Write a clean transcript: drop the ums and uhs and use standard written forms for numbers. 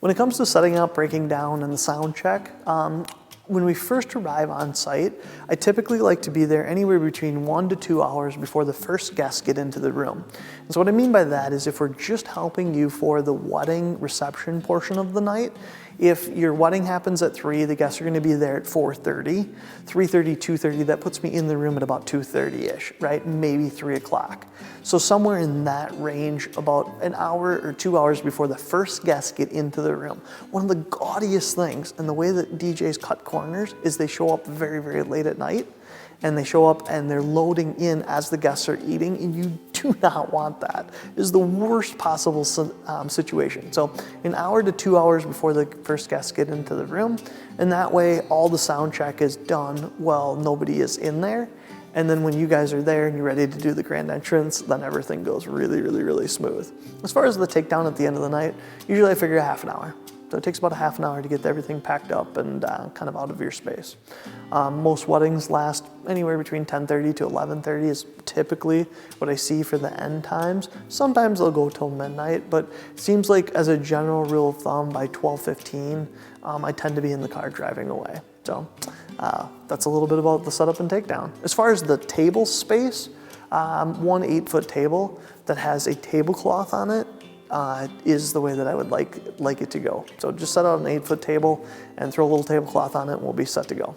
When it comes to setting up, breaking down, and the sound check, when we first arrive on site, I typically like to be there anywhere between 1 to 2 hours before the first guests get into the room. And so what I mean by that is if we're just helping you for the wedding reception portion of the night, if your wedding happens at 3, the guests are going to be there at 4:30, 3:30, 2:30, that puts me in the room at about 2:30-ish, right? Maybe 3 o'clock. So somewhere in that range, about an hour or 2 hours before the first guests get into the room. One of the gaudiest things, and the way that DJs cut corners, is they show up very, very late at night, and they show up and they're loading in as the guests are eating, and you do not want that. It is the worst possible situation. So an hour to 2 hours before the first guests get into the room, and that way all the sound check is done while nobody is in there. And then when you guys are there and you're ready to do the grand entrance, then everything goes really, really, really smooth. As far as the takedown at the end of the night, usually I figure a half an hour. So it takes about a half an hour to get everything packed up and kind of out of your space. Most weddings last anywhere between 10:30 to 11:30 is typically what I see for the end times. Sometimes they'll go till midnight, but it seems like as a general rule of thumb, by 12:15, I tend to be in the car driving away. So that's a little bit about the setup and takedown. As far as the table space, one 8-foot table that has a tablecloth on it is the way that I would like it to go. So just set out an 8-foot table and throw a little tablecloth on it and we'll be set to go.